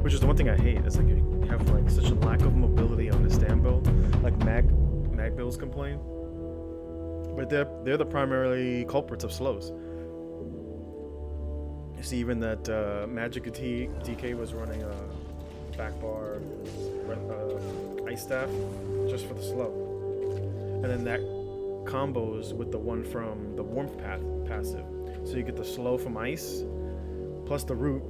which is the one thing I hate. It's like you have like such a lack of mobility on the stand build. Like mag builds complain, but they're the primary culprits of slows. You see, even that Magic DK was running a back bar ice staff just for the slow, and then that combos with the one from the warmth passive, so you get the slow from ice plus the root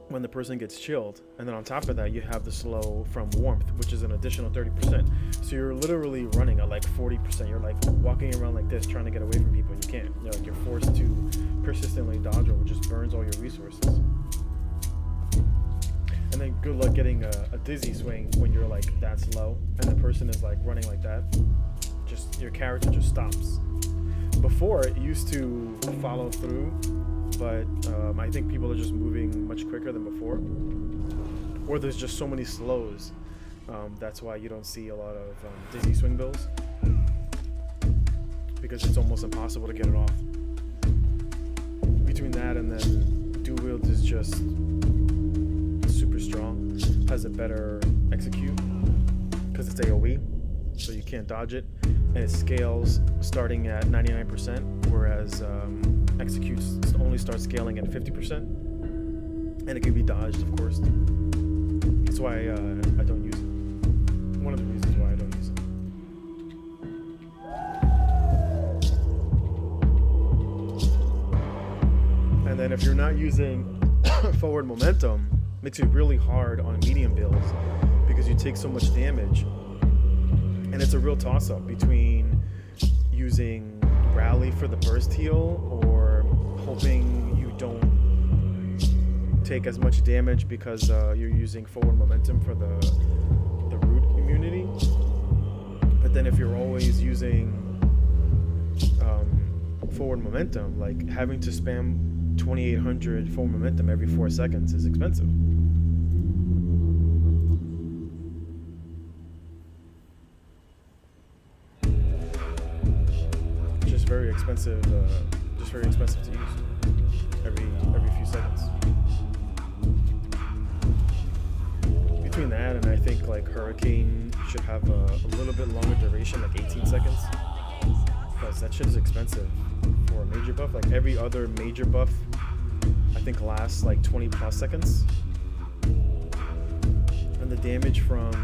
when the person gets chilled, and then on top of that you have the slow from warmth, which is an additional 30%. So you're literally running at like 40%. You're like walking around like this trying to get away from people and you can't. You're forced to persistently dodge, or it just burns all your resources. And then good luck getting a dizzy swing when you're like that slow and the person is like running like that. Just your character just stops. Before it used to follow through, but I think people are just moving much quicker than before, or there's just so many slows. That's why you don't see a lot of dizzy swing builds, because it's almost impossible to get it off. Between that and then dual wield is just super strong, has a better execute because it's AoE, so you can't dodge it, and it scales starting at 99%, whereas executes only start scaling at 50%, and it can be dodged, of course. That's why I don't use it. One of the reasons why I don't use it. And then if you're not using forward momentum, it makes it really hard on medium builds because you take so much damage, and it's a real toss-up between using rally for the burst heal or hoping you don't take as much damage because you're using forward momentum for the root immunity. But then if you're always using forward momentum, like having to spam 2800 forward momentum every 4 seconds is expensive. Very expensive, just very expensive to use every few seconds. Between that and I think like Hurricane should have a little bit longer duration, like 18 seconds, because that shit is expensive for a major buff. Like every other major buff I think lasts like 20 plus seconds, and the damage from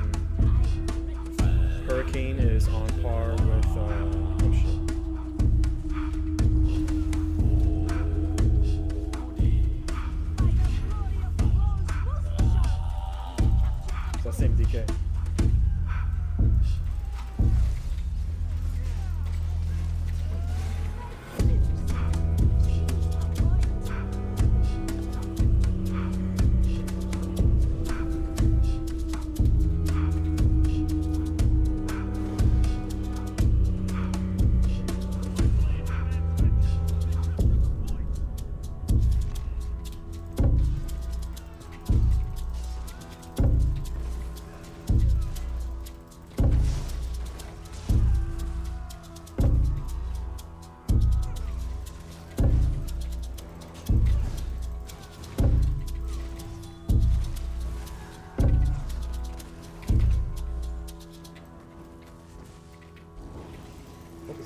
Hurricane is on par with oh shit. Same DK.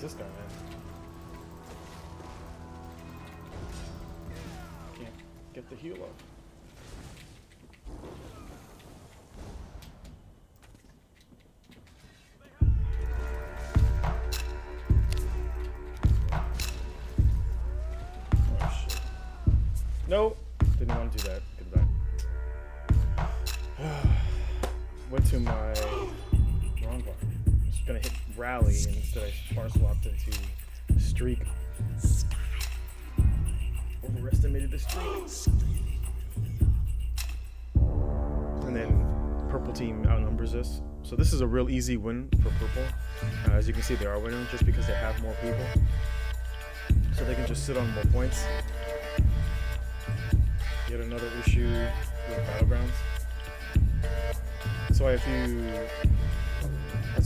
This guy, man. Can't get the heal up. Oh shit. Nope. Didn't want to do that. Goodbye. Went to my wrong button. Just gonna hit rally, and instead I far swapped into streak. Overestimated the streak. And then purple team outnumbers us. So this is a real easy win for purple. As you can see, they are winning just because they have more people. So they can just sit on more points. Yet another issue with Battlegrounds. That's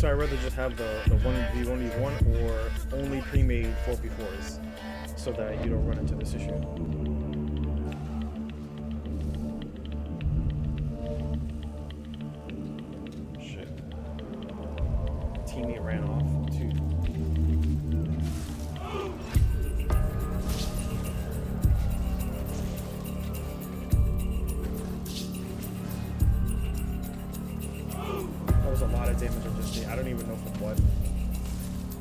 why I'd rather just have the 1v1v1 or only pre-made 4v4s so that you don't run into this issue. and he ran off. Too. That was a lot of damage on just me. I don't even know from what.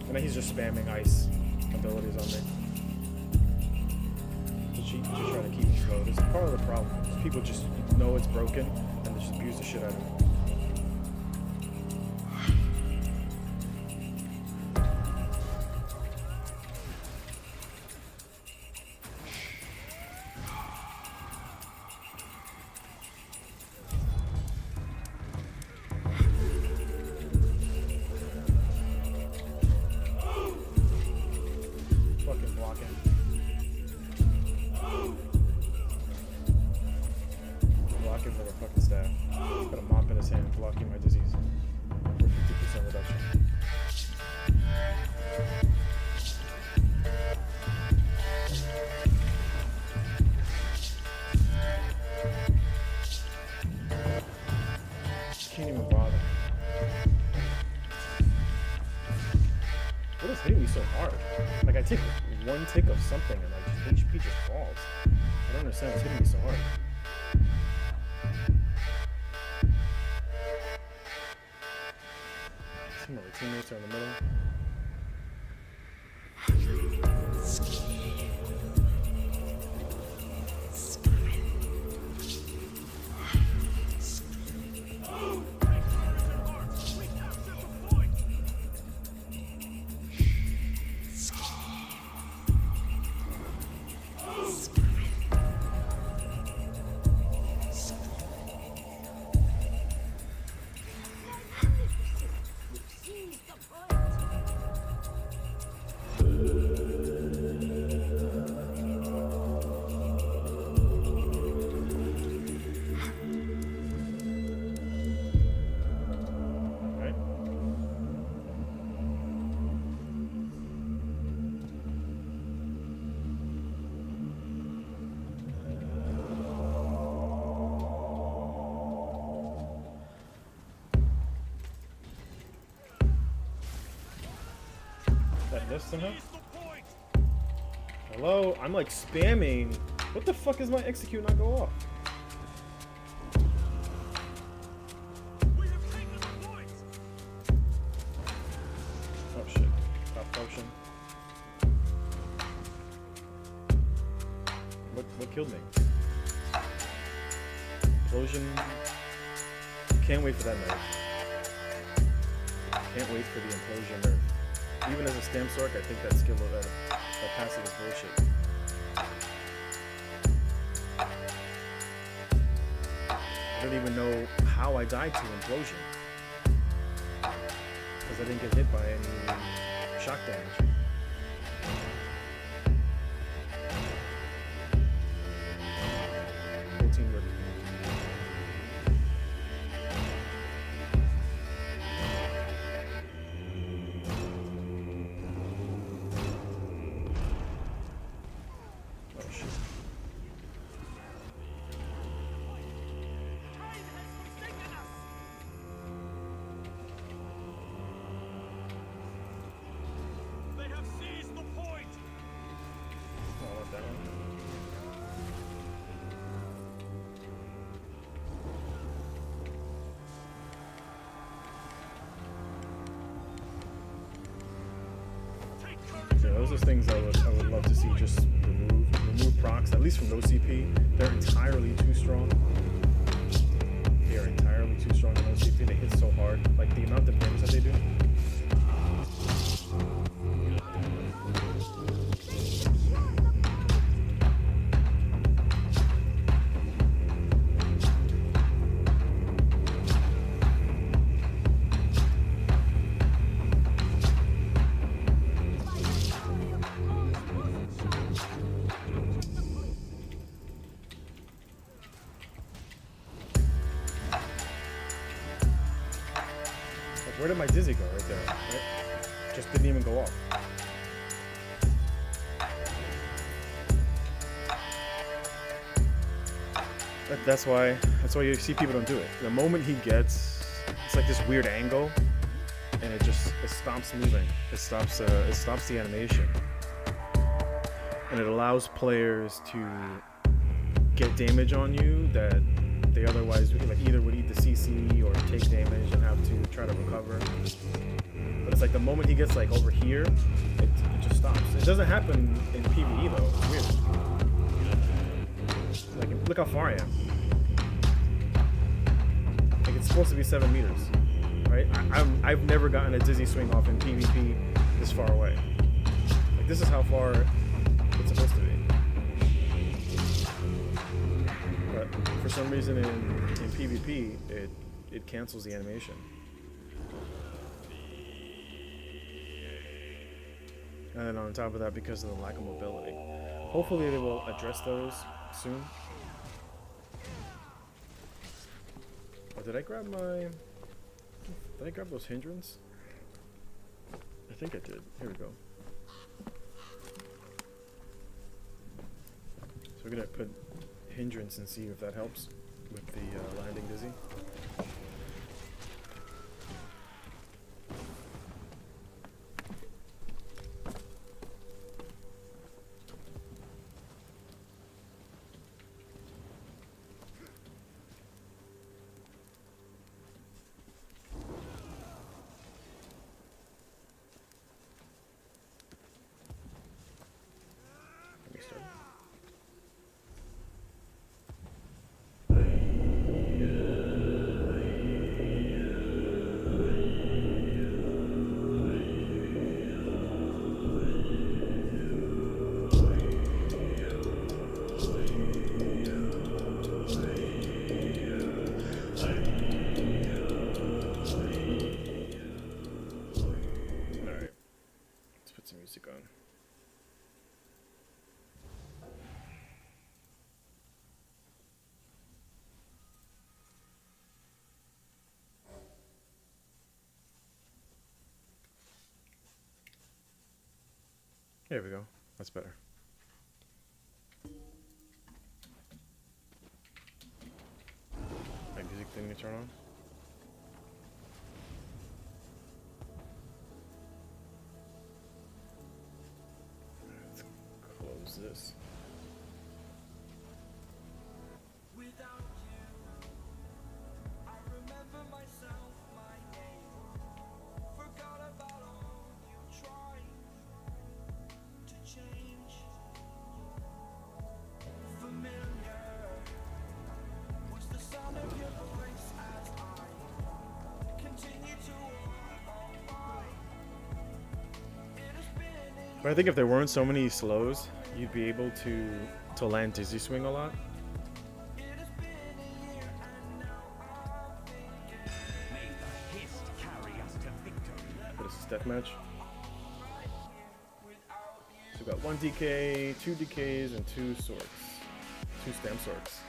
And then he's just spamming ice abilities on me. To try to keep me slow. This is part of the problem. People just know it's broken and they just abuse the shit out of it. Fucking blocking. Blocking for the fucking staff. Got a mop in his hand, blocking my disease. For 50% reduction. Can't even bother. What is hitting me so hard? Like I take one tick of something and like HP just falls. I don't understand what's hitting me so hard. Some of my teammates are in the middle. This somehow? Hello? I'm like spamming. What the fuck is my execute not go off? Oh shit. Top potion. What killed me? Explosion. Can't wait for that nerf. Can't wait for the implosion nerf. Even as a stem sorc, I think that skill of that passive is bullshit. I don't even know how I died to implosion. Because I didn't get hit by any shock damage. Full team ready. Those are things I would love to see just remove procs, at least from no CP. They're entirely too strong. They are entirely too strong in no CP. They hit so hard. Like the amount of damage that they do. Where did my dizzy go? Right there. Right? Just didn't even go off. That's why you see people don't do it. The moment he gets, it's like this weird angle, and and it stops moving. It stops the animation, and it allows players to get damage on you that they otherwise like either would eat the CC or take damage and have to try to recover. But it's like the moment he gets like over here, it just stops. It doesn't happen in PvE though. It's weird. Like look how far I am. Like it's supposed to be 7 meters, right? I've never gotten a dizzy swing off in PvP this far away. Like this is how far it's supposed to be. But for some reason in PvP, it cancels the animation. And then on top of that, because of the lack of mobility. Hopefully they will address those soon. Oh, did I grab those hindrance? I think I did. Here we go. So we're gonna put hindrance and see if that helps with the landing dizzy. There we go. That's better. My music thing to turn on. Let's close this. But I think if there weren't so many slows, you'd be able to land dizzy swing a lot. But this is deathmatch. So we got 1 DK, 2 DKs, and 2 sorcs. 2 stamp sorcs.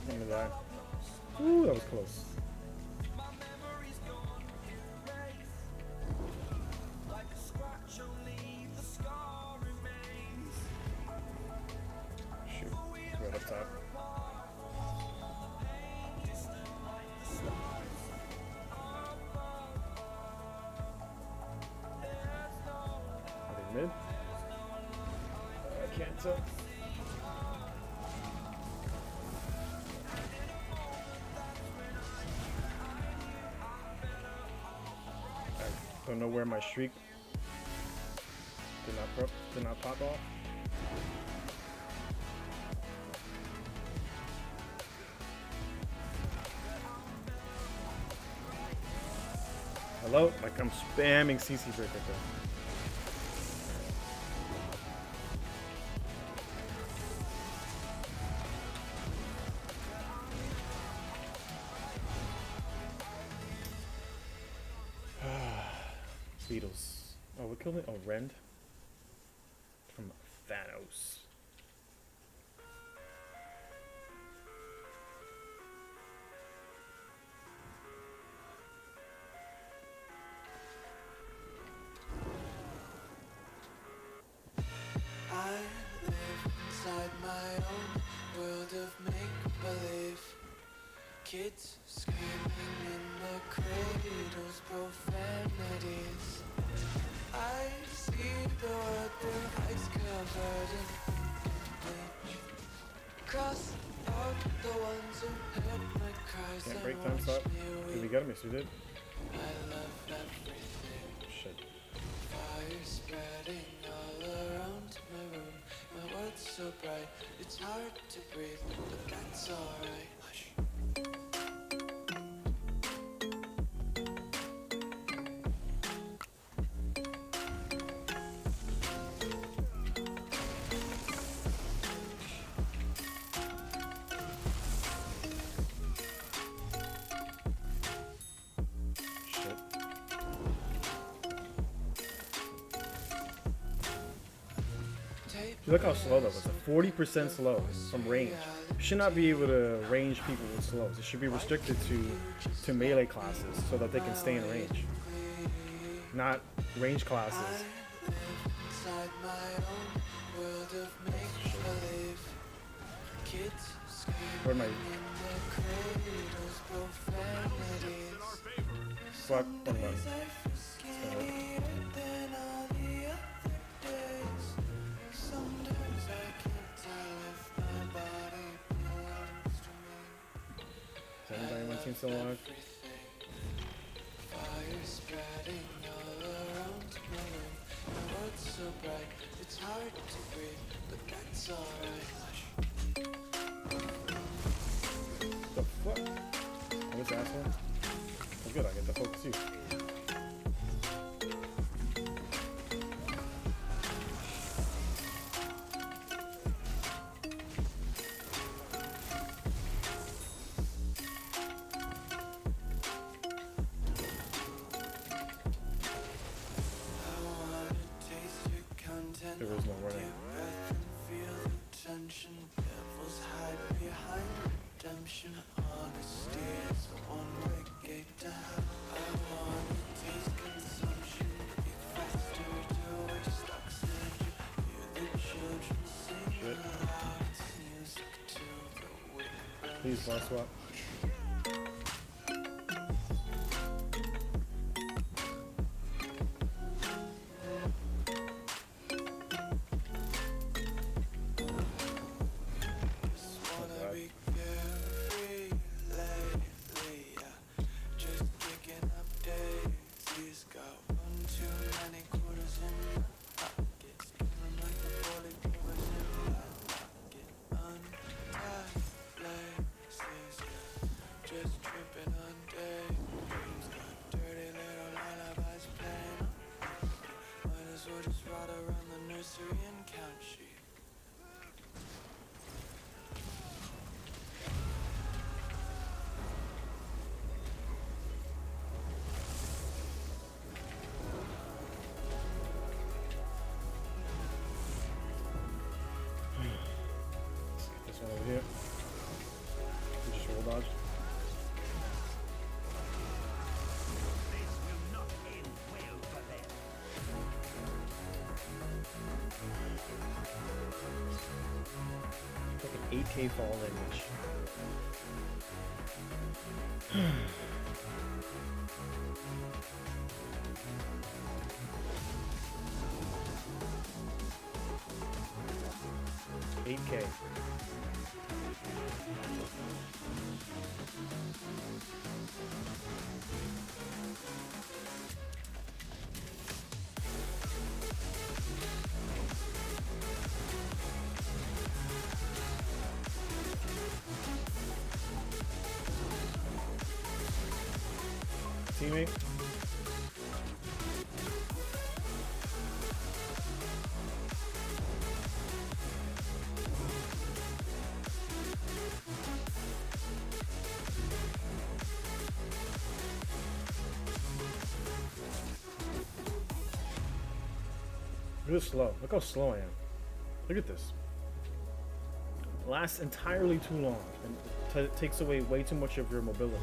Into that. Ooh, that was close. Shoot, right up top. Are they mid? I can't tell. Don't know where my streak did not pop off. Hello? Like I'm spamming CC break right there. Beetles. Oh, we're killing. Oh, Rend. Thanos. I live inside my own world of make-believe. Kids screaming in the cradles, profanities. I see the world through ice covered in bleach. Cross out the ones who heard my cries Can't and break time watched stop. me Did we weep. get him? Yes, we did. I love everything. Shit. Fire spreading all around my room. My world's so bright, it's hard to breathe, but that's alright. Hush. Shit. Look how slow that was. 40% slow from range. You should not be able to range people with slows. It should be restricted to melee classes so that they can stay in range. Not range classes. Inside my own world of make-believe. Kids Where'd my screaming in the cradles, profanities. fuck? What about Days I feel skinnier than all the other days. Sometimes I can't tell if my body belongs to me. Is anybody on my team still alive? Fire spreading all around my room. My world's so bright, it's hard to breathe, but that's alright. The fuck? Oh, this asshole? Oh, good, I get to focus you. I wanna taste your content. There was no running. Breath and feel the tension. Devils hide behind redemption. Honesty is the one-way gate to hell. I wanna taste consumption. Eat faster to waste oxygen. Hear the children sing Shit. aloud. It's music to the wind. Please, last swap. Just wanna be carefree lately, yeah. Just kicking up daisies. Got one too many quarters in my pockets. Feeling like a bullet was in my pocket. Untied laces, yeah. Just tripping on daydreams. Got dirty little lullabies playing on repeat. Might as well just ride around the nursery and count sheep. This one over here. You just roll dodge. Fucking 8K fall damage. $8K. Teammate. Really slow. Look how slow I am. Look at this. Lasts entirely too long and takes away way too much of your mobility.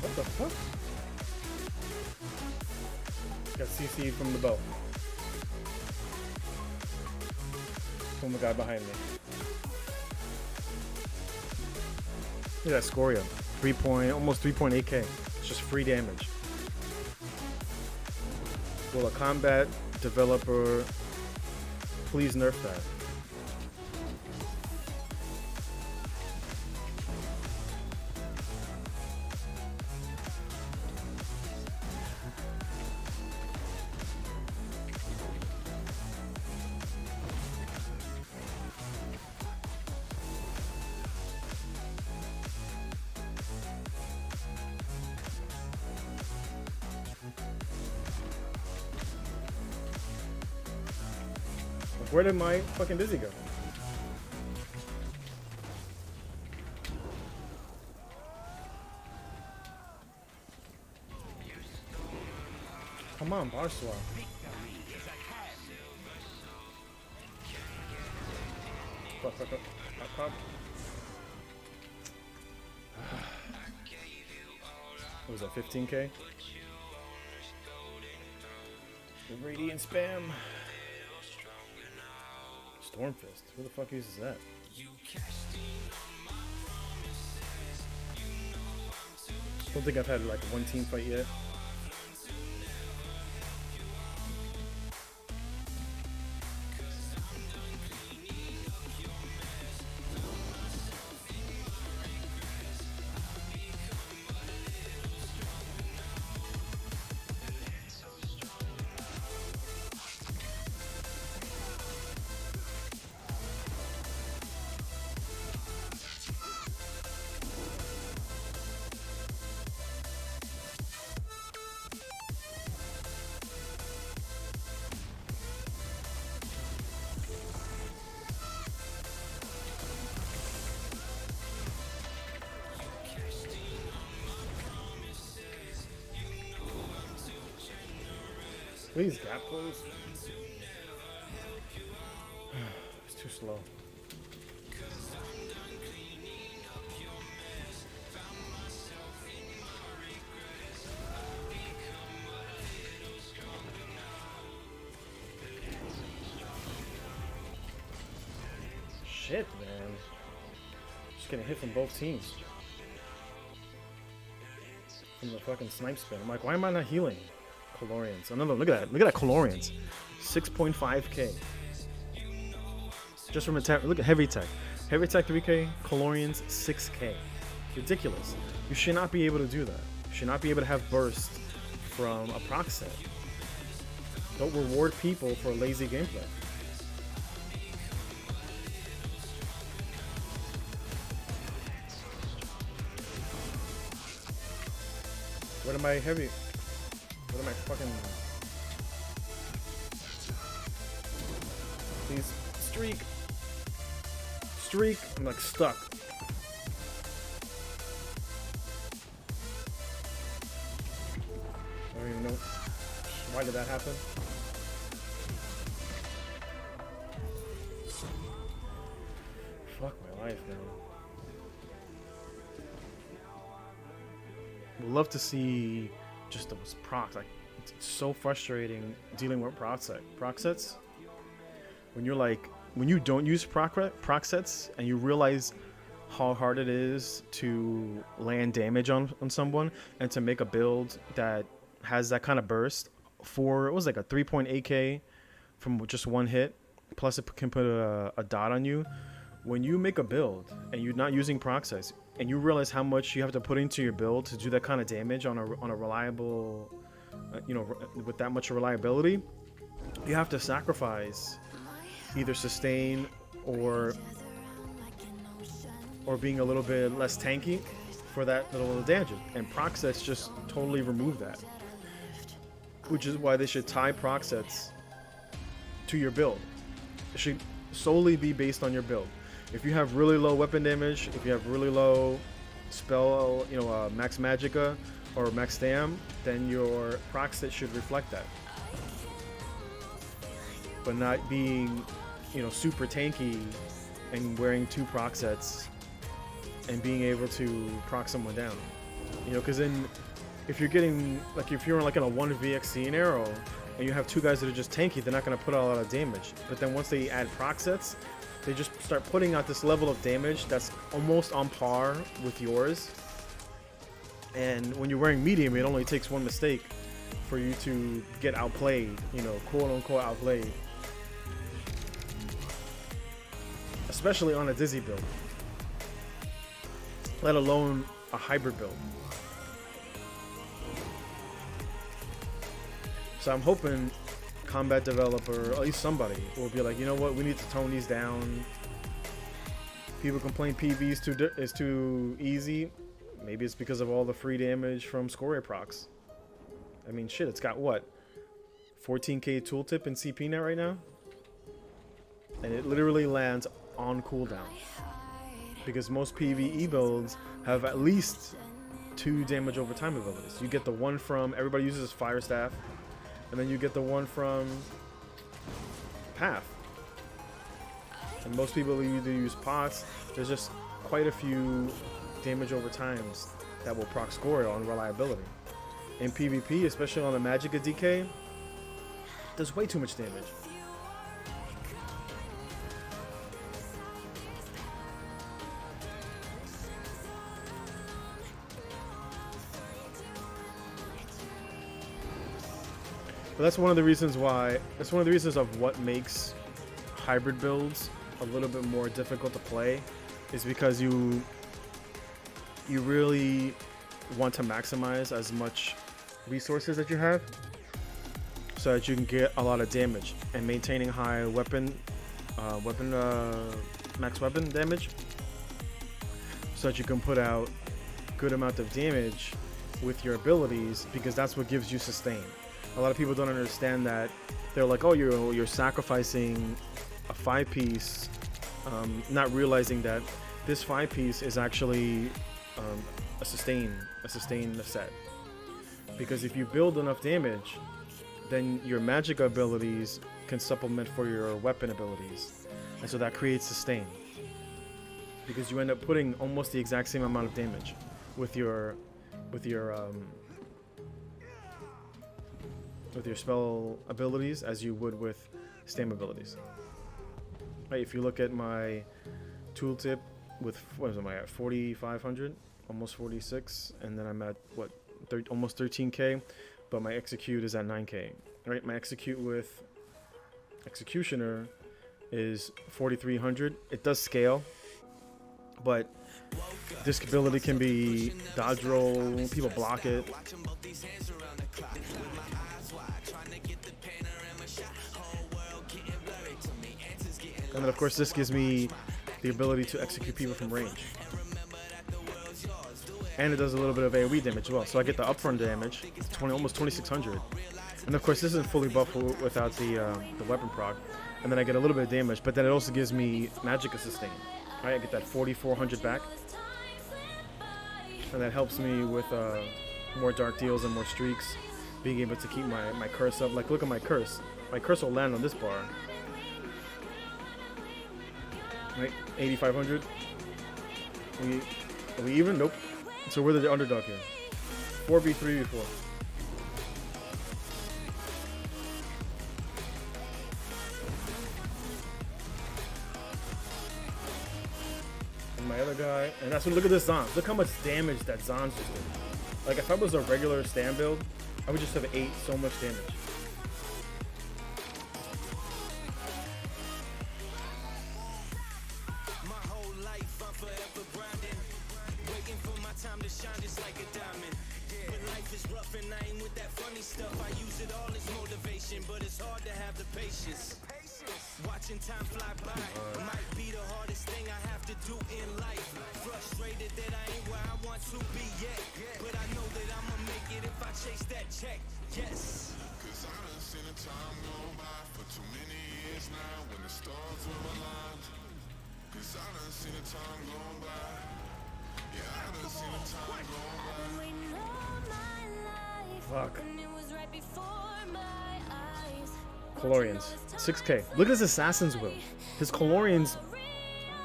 What the fuck? Got CC from the bow. From the guy behind me. Look at that Scoria. Almost 3.8k. It's just free damage. Will a combat developer please nerf that? Where did my fucking Dizzy go? Come on, bar swap. Fuck. What was that, 15k? The radiant spam. Stormfist. Who the fuck uses that? Don't think I've had like one team fight yet. Please, gap close. It's too slow. Shit, man. Just getting hit from both teams. From the fucking snipe spin. I'm like, why am I not healing? Calorians. Another look at that. Look at that Calorians. 6.5k. Just from attack. Look at heavy tech. Heavy tech 3k. Calorians 6k. Ridiculous. You should not be able to do that. You should not be able to have burst from a proc set. Don't reward people for lazy gameplay. What am I heavy? What am I fucking... Please. Streak. Streak. I'm like stuck. I don't even know. Why did that happen? Fuck my life, man. Would love to see just those procs. Like, it's so frustrating dealing with proc sets. When you're like, when you don't use proc sets and you realize how hard it is to land damage on someone and to make a build that has that kind of burst for, it was like a 3.8k from just one hit. Plus, it can put a dot on you. When you make a build and you're not using proxies, and you realize how much you have to put into your build to do that kind of damage on a reliable, with that much reliability, you have to sacrifice either sustain or being a little bit less tanky for that little damage. And proc sets just totally remove that, which is why they should tie proc sets to your build. It should solely be based on your build. If you have really low weapon damage, if you have really low spell, max magicka or max stam, then your proc set should reflect that. But not being, super tanky and wearing 2 proc sets and being able to proc someone down. Because then if you're getting, if you're in a 1vxc in arrow and you have 2 guys that are just tanky, they're not going to put a lot of damage. But then once they add proc sets, they just start putting out this level of damage that's almost on par with yours. And when you're wearing medium, it only takes one mistake for you to get outplayed, quote unquote outplayed. Especially on a dizzy build, let alone a hybrid build. So I'm hoping combat developer, or at least somebody, will be like, you know what, we need to tone these down. People complain PV is too easy. Maybe it's because of all the free damage from Scoria procs. I mean, shit, it's got what? 14k tooltip in CP net right now? And it literally lands on cooldown. Because most PvE builds have at least 2 damage over time abilities. You get the one from, everybody uses Fire Staff, and then you get the one from Path. And most people either use pots. There's just quite a few damage over times that will proc Scoria on reliability. In PvP, especially on the Magicka DK, there's way too much damage. But that's one of the reasons why. That's one of the reasons of what makes hybrid builds a little bit more difficult to play, is because you really want to maximize as much resources that you have, so that you can get a lot of damage, and maintaining high max weapon damage, so that you can put out good amount of damage with your abilities, because that's what gives you sustain. A lot of people don't understand that. They're like, oh, you're sacrificing a 5-piece, not realizing that this 5-piece is actually a sustain set. Because if you build enough damage, then your magic abilities can supplement for your weapon abilities, and so that creates sustain. Because you end up putting almost the exact same amount of damage with your spell abilities as you would with stam abilities. Right, if you look at my tooltip with, what am I at, 4,500, almost 46, and then I'm at what, almost 13k, but my execute is at 9k. Right, my execute with executioner is 4,300. It does scale, but this ability can be dodge roll, people block it. And then of course this gives me the ability to execute people from range. And it does a little bit of AoE damage as well. So I get the upfront damage, almost 2,600. And of course this isn't fully buffed without the weapon proc. And then I get a little bit of damage, but then it also gives me Magicka sustain. Right, I get that 4,400 back. And that helps me with more dark deals and more streaks. Being able to keep my curse up. Like, look at my curse. My curse will land on this bar. Right, 8,500. Are we even? Nope. So we're the underdog here. 4v3v4. And my other guy, and that's what, look at this Zons. Look how much damage that Zons just did. Like, if I was a regular stand build, I would just have 8 so much damage. like a diamond. When life is rough and I ain't with that funny stuff, I use it all as motivation, but it's hard to have the patience. Watching time fly by might be the hardest thing I have to do in life. Frustrated that I ain't where I want to be yet, but I know that I'ma make it if I chase that check. Yes. Cause I done seen the time go by for too many years now when the stars were aligned. Cause I done seen the time go by. Yeah, I done seen the time go by. I've been waiting all my life. Fuck. And it was right before my eyes. Colorians. 6K. Look at his assassin's will. His Colorians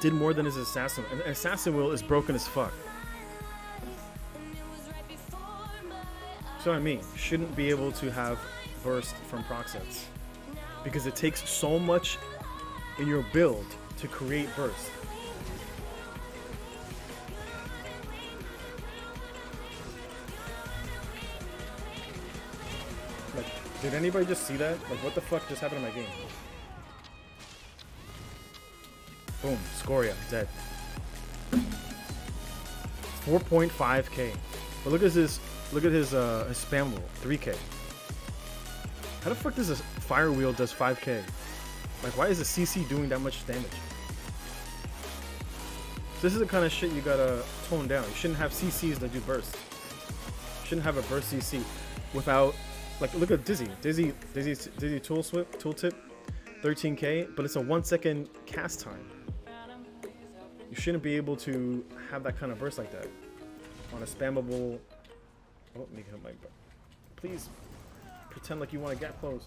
did more than his assassin. An assassin will is broken as fuck. So I mean, shouldn't be able to have burst from proc sets because it takes so much in your build to create burst. Like, did anybody just see that? Like, what the fuck just happened in my game? Boom, Scoria, dead. 4.5k. But look at his spam roll, 3k. How the fuck does a fire wheel does 5k? Like, why is the CC doing that much damage? This is the kind of shit you gotta tone down. You shouldn't have CCs that do burst. You shouldn't have a burst CC without, like, look at Dizzy tooltip, 13k, but it's a 1 second cast time. You shouldn't be able to have that kind of burst like that on a spammable. Oh, let me hit my. Please pretend like you want to gap close.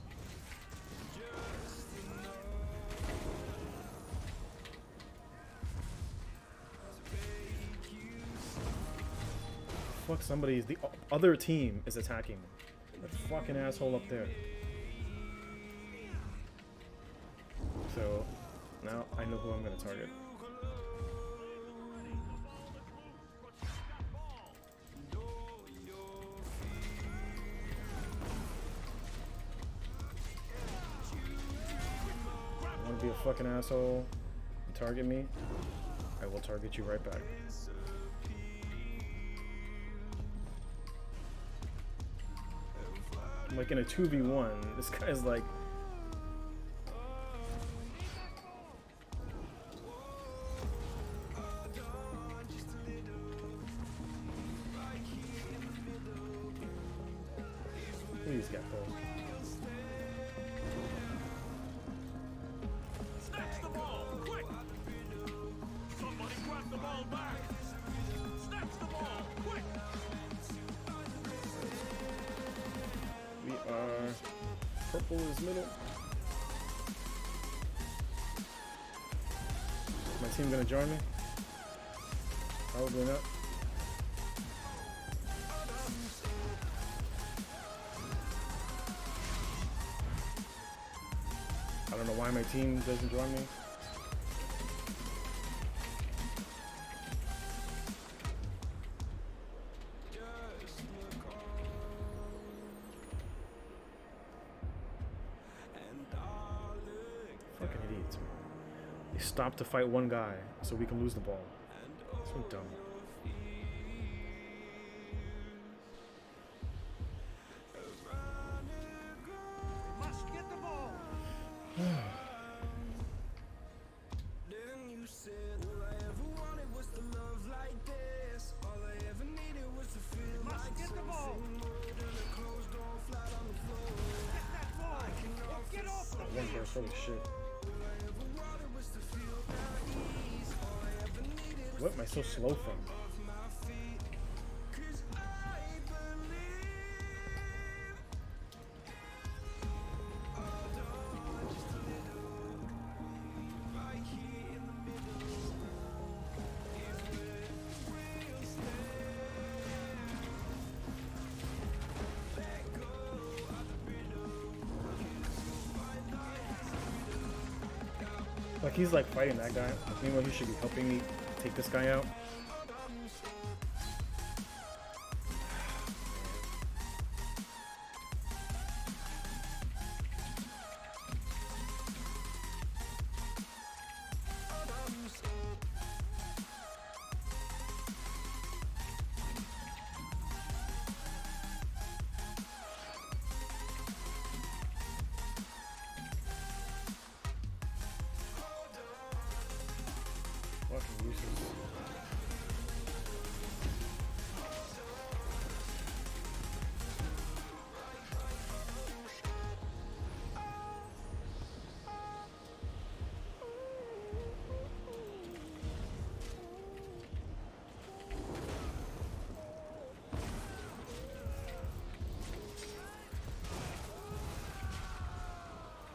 Fuck, somebody's. The other team is attacking me. That fucking asshole up there. So now I know who I'm gonna target. Be a fucking asshole and target me, I will target you right back. I'm like in a 2v1, this guy's like, please get close. Purple is middle. Is my team gonna join me? Probably not. I don't know why my team doesn't join me. Fucking idiots, man. They stopped to fight one guy so we can lose the ball. So dumb. Must get the ball. Must get the ball. Get that ball. Get off the One burst, holy shit. What am I so slow from? Like, he's like fighting that guy. Meanwhile, he should be helping me take this guy out.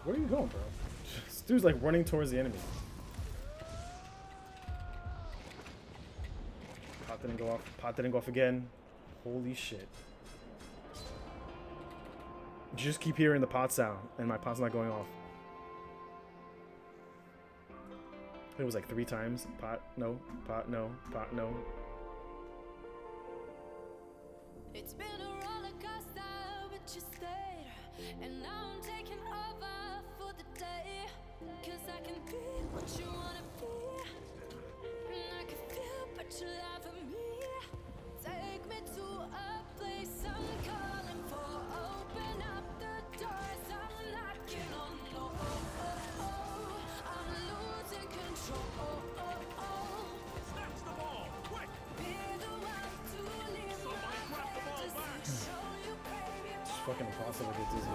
Where are you going, bro? This dude's like running towards the enemy. Pot didn't go off. Pot didn't go off again. Holy shit. You just keep hearing the pot sound, and my pot's not going off. It was like 3 times. Pot, no. Pot, no. Pot, no. It's been a roller coaster, but you stayed. And now I'm taking over for the day. 'Cause I can be what you wanna be. And I can feel but you love for me. Take me to a place I'm calling for. Open up the doors, I'm knocking on. I'm losing control. Snatch the ball! Quick! Be the one to leave my fantasy. Show you, baby, It's fucking impossible to get dizzy.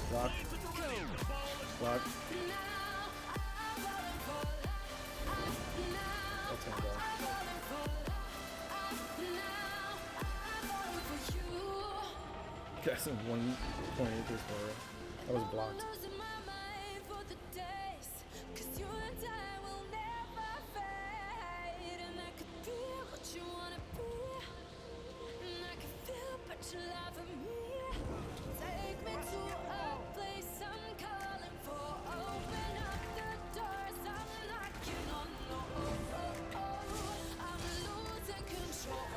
Block. Block. That's gonna go. That's in 1.8 this quarter. That was blocked. Losing my mind for the days. 'Cause you and I will never fade. And I could be what you wanna be. And I can feel but you love for me. Take me to a place I'm calling for. Open up the doors, I'm knocking on. I'm losing control.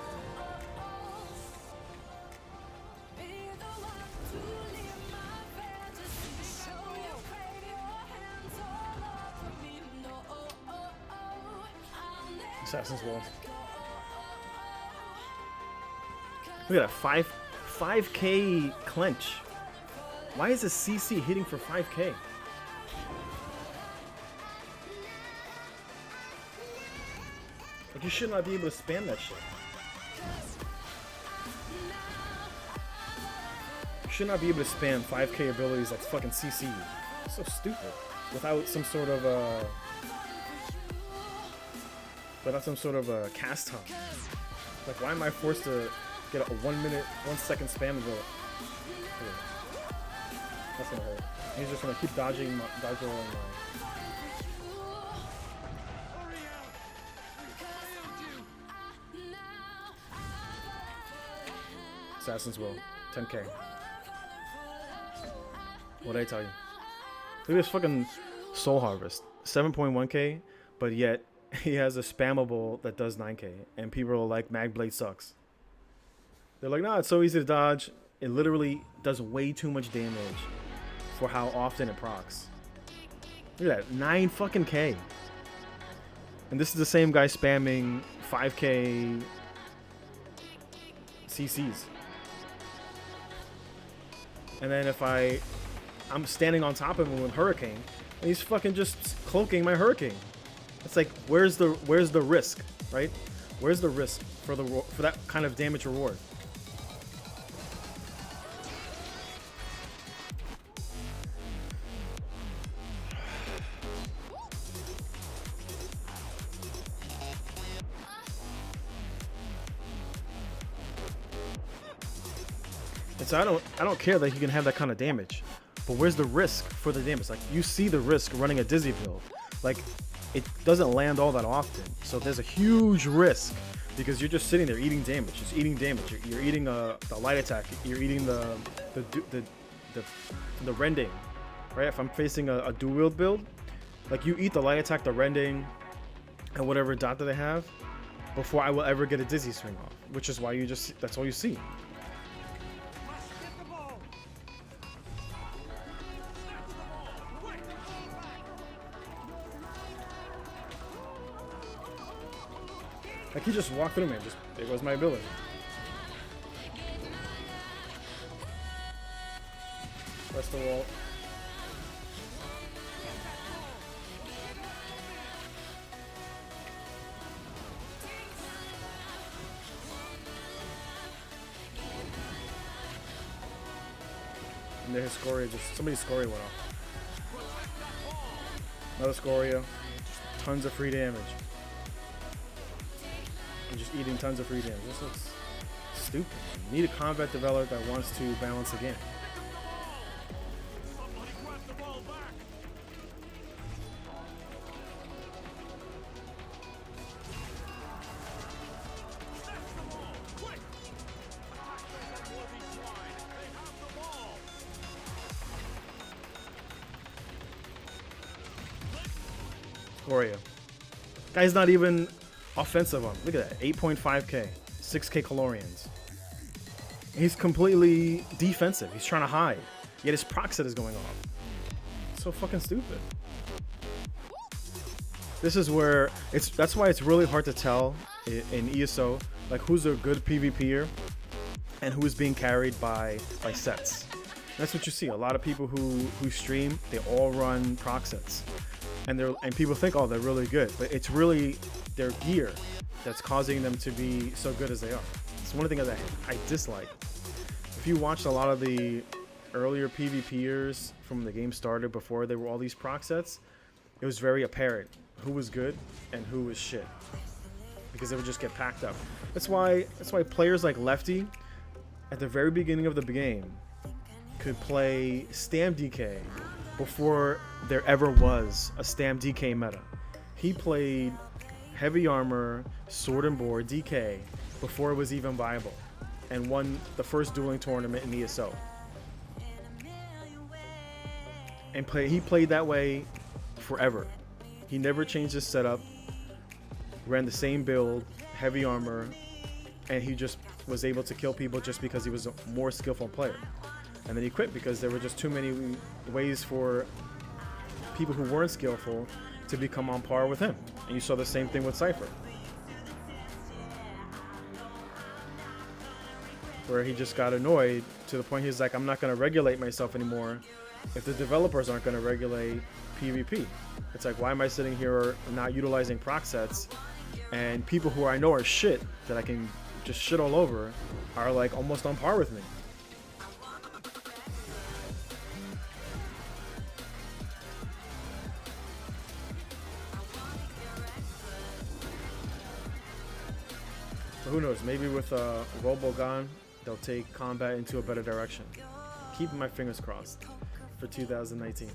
Be the one to leave my fantasy. Show you, baby, your hands all over me. No, I'll never Assassin's Wall. go. Look at that 5K clench. Why is a CC hitting for 5K? Like you should not be able to spam that shit. You should not be able to spam 5K abilities that's fucking CC. It's so stupid. Without some sort of cast time. Like why am I forced to get a 1 minute, 1 second spam ability? That's gonna hurt. He's just gonna keep dodging rolling my. Assassin's Will, 10K. What'd I tell you? Look at this fucking Soul Harvest, 7.1K, but yet he has a spammable that does 9K, and people are like, Magblade sucks. They're like, nah, it's so easy to dodge. It literally does way too much damage for how often it procs. Look at that, 9 fucking K. And this is the same guy spamming 5K CCs. And then if I'm standing on top of him with Hurricane, and he's fucking just cloaking my Hurricane. It's like, where's the risk, right? Where's the risk for that kind of damage reward? And so I don't care that he can have that kind of damage, but where's the risk for the damage? Like you see the risk running a Dizzy build, like it doesn't land all that often, so there's a huge risk because you're just sitting there eating damage, just eating damage. You're eating the light attack, you're eating the rending, right? If I'm facing a dual wield build, like you eat the light attack, the rending, and whatever dot that they have before I will ever get a Dizzy swing off, which is why that's all you see. Like he just walked through me, there goes my ability. Press the wall. And then his Scoria somebody's Scoria went off. Another Scoria. Tons of free damage. I'm just eating tons of free damage. This looks stupid. You need a combat developer that wants to balance the game. Somebody grab the ball back. Snatch the ball, quick! Attack those unworthy swine. They have the ball. Scoria. Guy's not even offensive on him. Look at that. 8.5k. 6k calorians. He's completely defensive. He's trying to hide. Yet his proc set is going off. So fucking stupid. This is where that's why it's really hard to tell in ESO like who's a good PvPer and who's being carried by sets. That's what you see. A lot of people who stream, they all run proc sets. And people think, oh, they're really good, but it's really their gear that's causing them to be so good as they are. It's one of the things that I dislike. If you watched a lot of the earlier PvPers from the game started before there were all these proc sets, it was very apparent who was good and who was shit because they would just get packed up. That's why players like Lefty at the very beginning of the game could play Stam DK before there ever was a Stam DK meta. He played heavy armor, sword and board DK before it was even viable and won the first dueling tournament in ESO. And he played that way forever. He never changed his setup, ran the same build, heavy armor, and he just was able to kill people just because he was a more skillful player. And then he quit because there were just too many ways for people who weren't skillful to become on par with him. And you saw the same thing with Cypher, where he just got annoyed to the point he's like, I'm not going to regulate myself anymore if the developers aren't going to regulate PvP. It's like, why am I sitting here not utilizing proc sets and people who I know are shit that I can just shit all over are like almost on par with me. But who knows, maybe with Robogon, they'll take combat into a better direction. Keeping my fingers crossed for 2019.